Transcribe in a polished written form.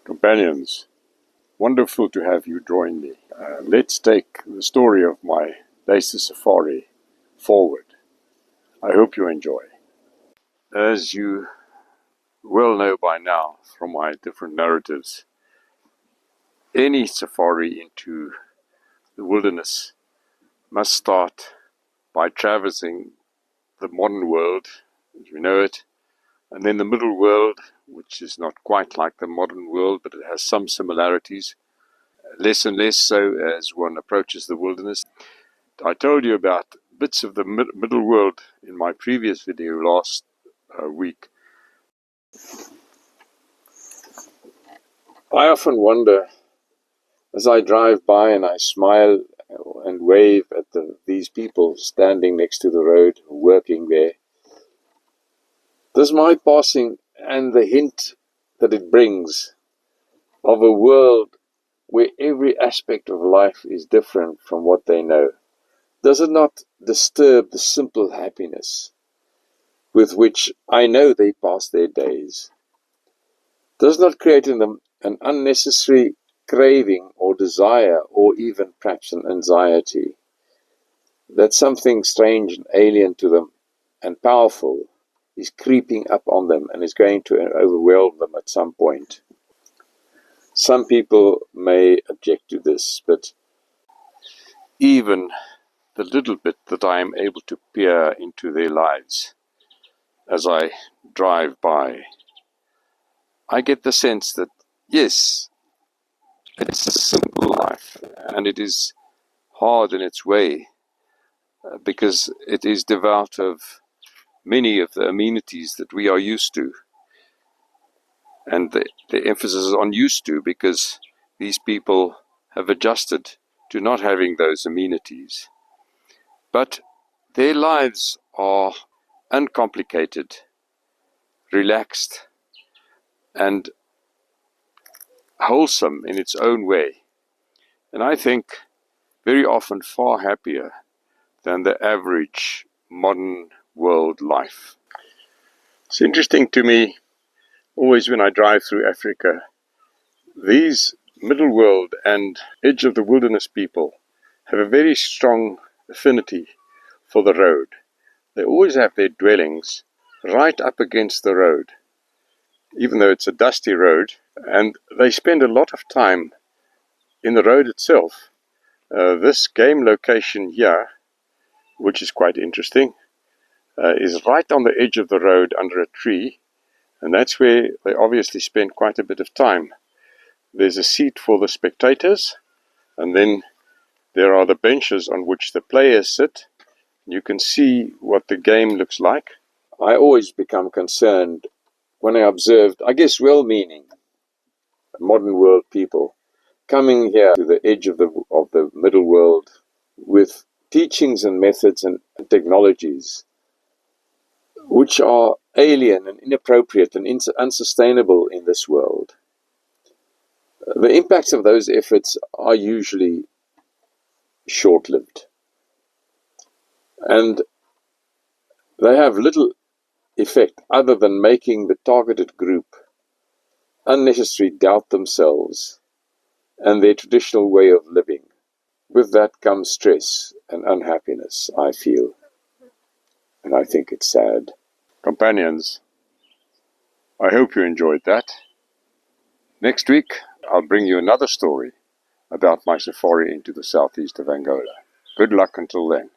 Companions, wonderful to have you join me. Let's take the story of my latest safari forward. I hope you enjoy. As you well know by now from my different narratives, any safari into the wilderness must start by traversing the modern world as we know it, and then the middle world, which is not quite like the modern world, but it has some similarities, less and less so as one approaches the wilderness. I told you about bits of the middle world in my previous video last week. I often wonder, as I drive by and I smile and wave at these people standing next to the road, working there, does my passing and the hint that it brings of a world where every aspect of life is different from what they know, does it not disturb the simple happiness with which I know they pass their days? Does not create in them an unnecessary craving or desire, or even perhaps an anxiety, that something strange and alien to them and powerful is creeping up on them and is going to overwhelm them at some point? Some people may object to this, but even the little bit that I am able to peer into their lives as I drive by, I get the sense that, yes, it's a simple life, and it is hard in its way, because it is devout of many of the amenities that we are used to. And the emphasis is on used to, because these people have adjusted to not having those amenities. But their lives are uncomplicated, relaxed, and wholesome in its own way. And I think very often far happier than the average modern world life. It's interesting to me, always when I drive through Africa, these middle world and edge of the wilderness people have a very strong affinity for the road. They always have their dwellings right up against the road, even though it's a dusty road, and they spend a lot of time in the road itself. This game location here, which is quite interesting, is right on the edge of the road under a tree, and that's where they obviously spend quite a bit of time. There's a seat for the spectators, and then there are the benches on which the players sit. You can see what the game looks like. I always become concerned when I observed, I guess well-meaning, modern world people coming here to the edge of the middle world with teachings and methods and technologies which are alien and inappropriate and unsustainable in this world. The impacts of those efforts are usually short-lived, and they have little effect other than making the targeted group unnecessarily doubt themselves and their traditional way of living. With that comes stress and unhappiness, I feel, and I think it's sad. Companions, I hope you enjoyed that. Next week, I'll bring you another story about my safari into the southeast of Angola. Good luck until then.